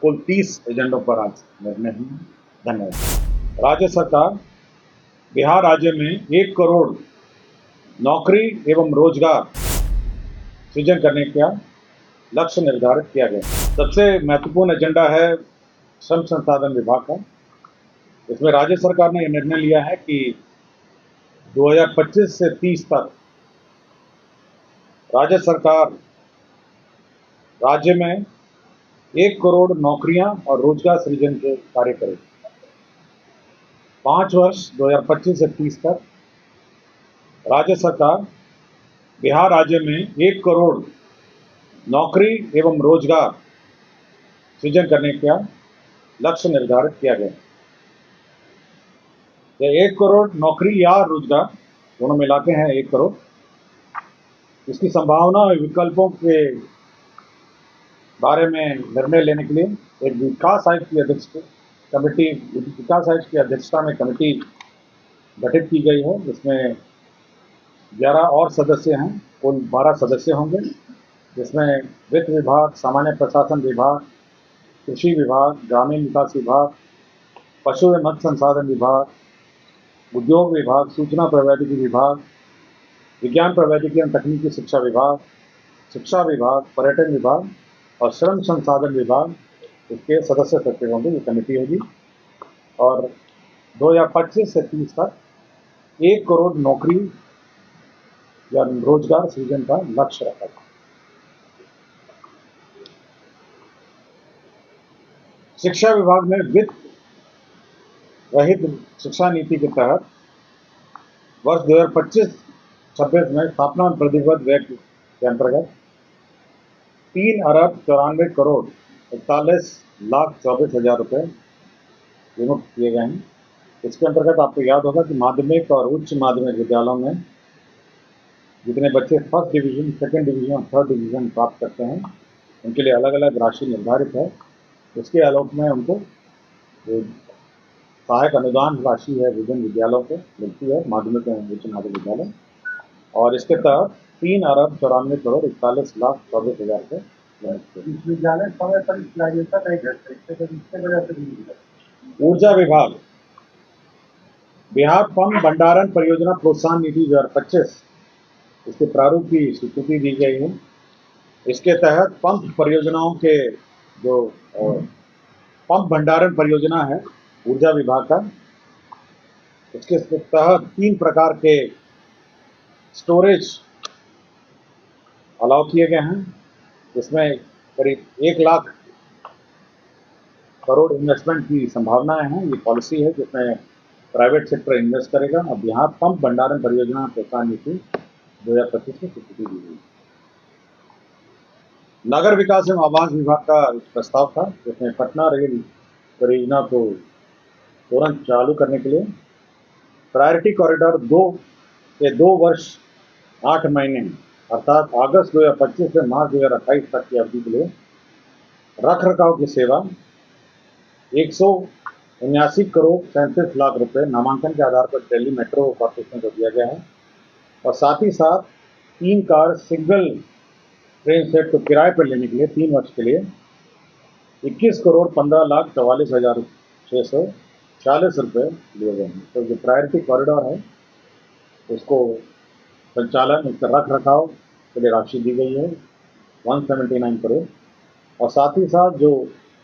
कुल 30 एजेंडों पर आज निर्णय हुए। धन्यवाद। राज्य सरकार बिहार राज्य में 1 करोड़ नौकरी एवं रोजगार सृजन करने का लक्ष्य निर्धारित किया गया। सबसे महत्वपूर्ण एजेंडा है श्रम संसाधन विभाग का। इसमें राज्य सरकार ने यह निर्णय लिया है कि 2025 से 30 तक राज्य सरकार राज्य में 1 करोड़ नौकरियां और रोजगार सृजन के कार्य करेगी। 5 वर्ष 2025 से 30 तक राज्य सरकार बिहार राज्य में 1 करोड़ नौकरी एवं रोजगार सृजन करने का लक्ष्य निर्धारित किया गया। यह 1 करोड़ नौकरी या रोजगार दोनों मिला के हैं 1 करोड़। इसकी संभावना और विकल्पों के बारे में निर्णय लेने के लिए एक विकास आयुक्त की अध्यक्षता में कमेटी गठित की गई है। इसमें 11 और सदस्य हैं, कुल 12 सदस्य होंगे, जिसमें वित्त विभाग, सामान्य प्रशासन विभाग, कृषि विभाग, ग्रामीण विकास विभाग, पशु एवं मत्स्य संसाधन विभाग, उद्योग विभाग, सूचना प्रौद्योगिकी विभाग, विज्ञान प्रौद्योगिकी एवं तकनीकी शिक्षा विभाग, पर्यटन विभाग और श्रम संसाधन विभाग इसके सदस्य सचिव होंगे। ये कमेटी होगी और 2025 से 30 तक 1 करोड़ नौकरी या रोजगार सृजन का लक्ष्य रखा था। शिक्षा विभाग में वित्त रहित शिक्षा नीति के तहत वर्ष 2025-26 में स्थापना प्रतिबद्ध व्यय के अंतर्गत 3,92,41,24,24,000 रुपये विमुक्त किए गए हैं। इसके अंतर्गत आपको याद होगा कि माध्यमिक और उच्च माध्यमिक विद्यालयों में जितने बच्चे फर्स्ट डिवीजन, सेकंड डिवीजन और थर्ड डिवीजन प्राप्त करते हैं, उनके लिए अलग अलग राशि निर्धारित है। इसके आलोक में उनको सहायक अनुदान राशि है विभिन्न विद्यालयों को मिलती है, माध्यमिक एवं उच्च माध्यमिक विद्यालय, और इसके तहत 3,94,41,24,000 रुपये। विद्यालय समय पर यूटिलाइजेशन नहीं करते, इसके वजह से ऊर्जा विभाग बिहार पंप भंडारण परियोजना प्रोत्साहन निधि 2025 इसके प्रारूप की स्वीकृति दी गई है। इसके तहत पंप परियोजनाओं के जो पंप भंडारण परियोजना है ऊर्जा विभाग का, इसके तहत 3 प्रकार के स्टोरेज अलाउ किए गए हैं। इसमें करीब 1 लाख करोड़ इन्वेस्टमेंट की संभावनाएं हैं। ये पॉलिसी है जिसमें प्राइवेट सेक्टर इन्वेस्ट करेगा। अब यहाँ पंप भंडारण परियोजना प्रोत्साहन नीति 2025 में स्वीकृति दी गई। नगर विकास एवं आवास विभाग का प्रस्ताव था जिसमें पटना रेल परियोजना को तुरंत चालू करने के लिए प्रायोरिटी कॉरिडोर 2 के 2 वर्ष 8 महीने अर्थात अगस्त 2025 से मार्च 2028 तक की अवधि के लिए रख रखाव की सेवा 179 करोड़ 37 लाख रुपए नामांकन के आधार पर दिल्ली मेट्रो कॉर्पोरेशन को दिया गया है। और साथ ही साथ 3 कार सिंगल ट्रेन सेट को किराए पर लेने के लिए 3 वर्ष के लिए 21 करोड़ 15,44,640 रुपये दिए गए हैं। तो जो प्रायोरिटी कॉरिडोर है उसको संचालन, इसका रख रखाव के लिए राशि दी गई है 179 करोड़। और साथ ही साथ जो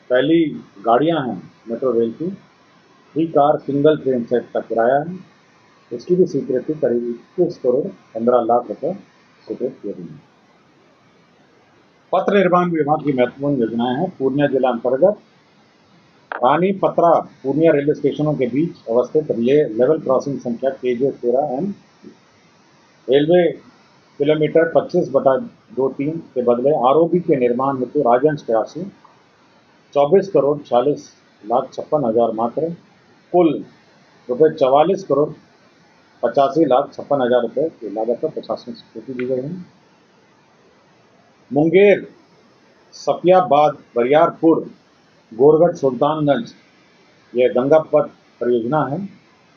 पहली गाड़ियां हैं मेट्रो रेल की 3 कार सिंगल ट्रेन सेट का किराया है, इसकी भी स्वीकृति करीब 21 करोड़ 15 लाख रुपये स्वीकृत किए गए हैं। पत्र निर्माण विभाग की महत्वपूर्ण योजनाएं हैं। पूर्णिया जिला अंतर्गत रानी पत्रा पूर्णिया रेलवे स्टेशनों के बीच अवस्थित लेवल क्रॉसिंग संख्या KJ 13M रेलवे किलोमीटर 25/23 के बदले ROB के निर्माण हेतु राजंश की राशि 24 करोड़ 40,56,000 मात्र, कुल रुपये 44 करोड़ 85,56,000 रुपये की लागत पर प्रशासनिक स्वीकृति दी गई है। मुंगेर सफियाबाद बरियारपुर गोरगढ़ सुल्तानगंज यह गंगा पथ परियोजना है।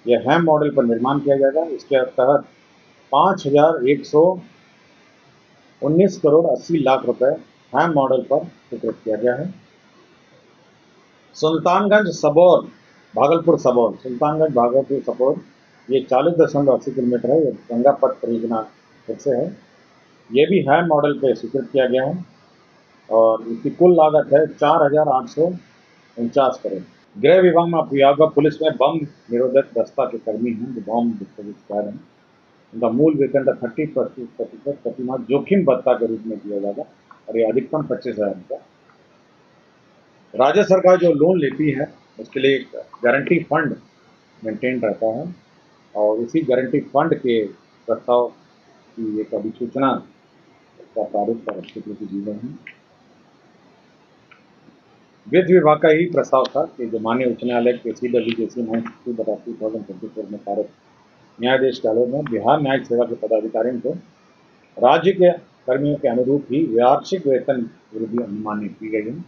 यह हैम मॉडल पर निर्माण किया जाएगा। इसके तहत 5,119 करोड़ 80 लाख रुपए हैम मॉडल पर स्वीकृत किया गया है। सुल्तानगंज सबौर, भागलपुर सबौर, सुल्तानगंज भागलपुर सबौर, ये 40.80 किलोमीटर है। ये गंगा पथ परियोजना फिर से है। ये भी है मॉडल पे स्वीकृत किया गया है और इसकी कुल लागत है 4,849 करोड़। गृह विभाग में विभाग पुलिस में बम निरोधक दस्ता के कर्मी हैं जो बम डिस्ट्रीब्यूट हैं। उनका मूल वेतन का 30% प्रतिमाह जोखिम भत्ता के रूप में दिया जाएगा और ये अधिकतम 25,000 का। राज्य सरकार जो लोन लेती है उसके लिए एक गारंटी फंड मेंटेन रहता है और इसी गारंटी फंड के प्रस्ताव की एक अधिसूचना का प्रारूप पर स्वीकृति दी गई है। वित्त विभाग का ही प्रस्ताव था कि जो माननीय उच्च न्यायालय के CWJC 9/2024 में पारित न्यायाधीश के आलोक में बिहार न्यायिक सेवा के पदाधिकारियों को राज्य के कर्मियों के अनुरूप ही वार्षिक वेतन वृद्धि अनुमानित की गई है।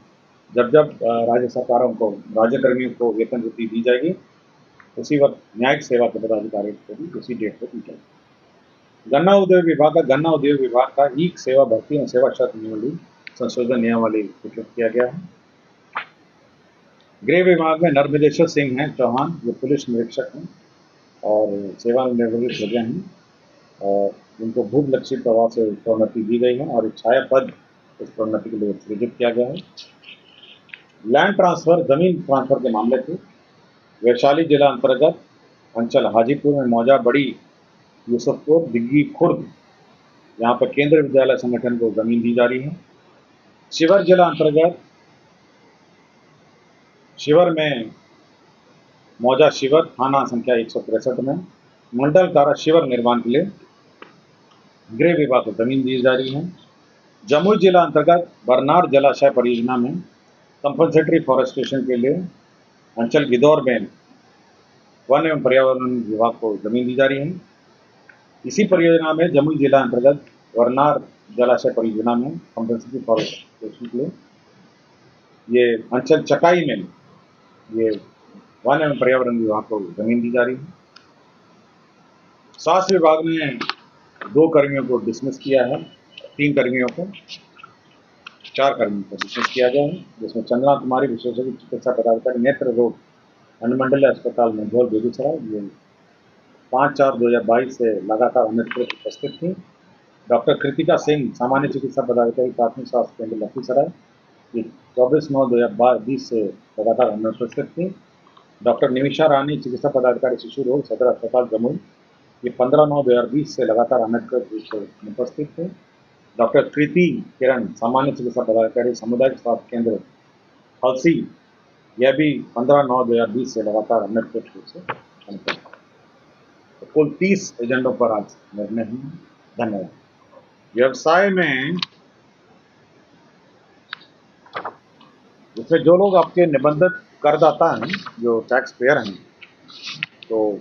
जब राज्य सरकारों को राज्य कर्मियों को वेतन वृद्धि दी जाएगी उसी वक्त न्यायिक सेवा के पदाधिकारियों को भी उसी डेट पर दी जाएगी। गन्ना उद्योग विभाग का ई सेवा भर्ती और सेवा शर्त नियमावली संशोधन नियमावली स्वीकृत किया गया है। गृह विभाग में नर्मदेश्वर सिंह हैं चौहान, जो पुलिस निरीक्षक हैं और सेवानिवृत्त हो गए हैं और उनको भूख लक्षित प्रभाव से प्रोन्नति दी गई है और छाया पद इस प्रोन्नति के लिए सृजित किया गया है। लैंड ट्रांसफर, जमीन ट्रांसफर के मामले थे। वैशाली जिला अंतर्गत अंचल हाजीपुर में मौजा बड़ी यूसुफपुर दिग्गी खुर्द, यहाँ पर केंद्रीय विद्यालय संगठन को जमीन दी जा रही है। शिवर जिला अंतर्गत शिवर में मौजा शिवर थाना संख्या 163 में मंडल कारा शिवर निर्माण के लिए गृह विभाग को जमीन दी जा रही है। जमुई जिला अंतर्गत बरनार जलाशय परियोजना में कंपनसेटरी फॉरेस्टेशन के लिए अंचल गिदौर में वन एवं पर्यावरण विभाग को जमीन दी जा रही है। इसी परियोजना में जमुई जिला अंतर्गत बरनार जलाशय परियोजना में कंपनसेटरी फॉरेस्टेशन के लिए ये अंचल चकाई में ये वन एवं पर्यावरण विभाग को जमीन दी जा रही है। स्वास्थ्य विभाग ने 2 कर्मियों को डिसमिस किया है, 3 कर्मियों को 4 कर्मियों को डिसमिस किया गया है, जिसमें चंद्रा कुमारी विशेषज्ञ चिकित्सा पदाधिकारी नेत्र रोग अनुमंडलीय अस्पताल मंझौल बेगूसराय, ये 5/4/2022 से लगातार अनियमित उपस्थित थी। डॉक्टर कृतिका सिंह सामान्य चिकित्सा पदाधिकारी प्राथमिक स्वास्थ्य केंद्र लखीसराय, ये 24/9/2020 से लगातार अनुपस्थित थी। डॉक्टर निमिषा रानी चिकित्सा पदाधिकारी शिशु रोग सदर अस्पताल जमुई, ये 15/9/2020 से लगातार अनधिकृत रूप से अनुपस्थित थे। डॉक्टर कृति किरण सामान्य चिकित्सा पदाधिकारी सामुदायिक स्वास्थ्य केंद्र हलसी, यह भी 15/9/2020 से लगातार अनधिकृत रूप से अनुपस्थित। तो कुल 30 एजेंडों पर आज निर्णय हुए। धन्यवाद। व्यवसाय में जिसमें जो लोग आपके निबंधित करदाता हैं, जो टैक्स पेयर हैं, तो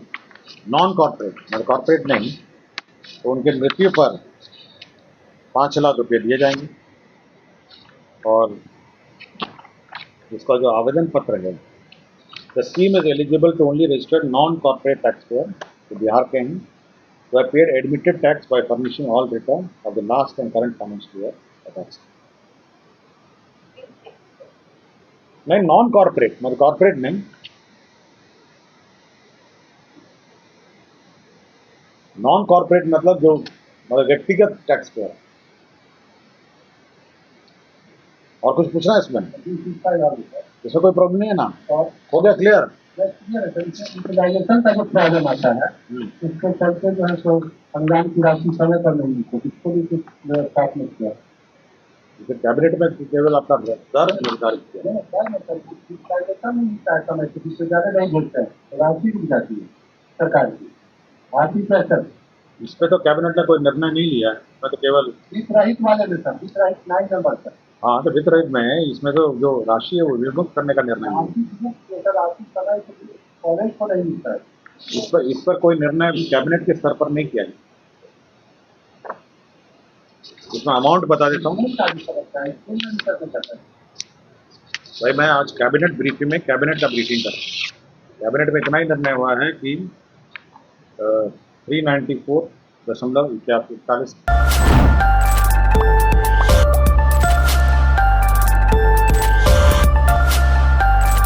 नॉन कॉर्पोरेट मतलब कॉर्पोरेट नहीं, तो उनके मृत्यु पर 5 लाख रुपये दिए जाएंगे और इसका जो आवेदन पत्र है, the scheme is eligible to only registered non corporate tax payer, तो बिहार के हैं, who have paid admitted tax by furnishing all return of the last and current financial year tax. नहीं, नॉन कॉर्पोरेट मतलब कॉर्पोरेट नहीं, non corporate मतलब जो मतलब व्यक्तिगत टैक्स पेयर। और कुछ पूछना है इसमें? इसमें कोई प्रॉब्लम नहीं है ना? हो गया क्लियर? यूटिलाइजेशन का जो प्रॉब्लम आता है उसके चलते जो है सो अनुदान की राशि समय पर नहीं मिलती, इसको भी कुछ व्यवस्था में किया। कैबिनेट में केवल आपका दर निर्धारित किया, यूटिलाइजेशन नहीं मिलता है समय से, इससे ज़्यादा नहीं मिलता है, राशि रुक जाती है सरकार की। आर्थिक पैसा इस पर तो कैबिनेट ने कोई निर्णय नहीं लिया है, मैं तो केवल वित्तरहित वाले में सर, वित्तरहित 9 नंबर पर। हाँ, तो वित्तरहित में है, इसमें तो जो राशि है वो विमुक्त करने का निर्णय है। आर्थिक समय कॉलेज को नहीं मिलता है, इस पर कोई निर्णय कैबिनेट के स्तर पर नहीं किया गया। इसमें अमाउंट बता देता हूँ भाई, मैं आज कैबिनेट ब्रीफिंग में कैबिनेट का ब्रीफिंग कर रहा हूँ। कैबिनेट में इतना ही निर्णय हुआ है कि 394.41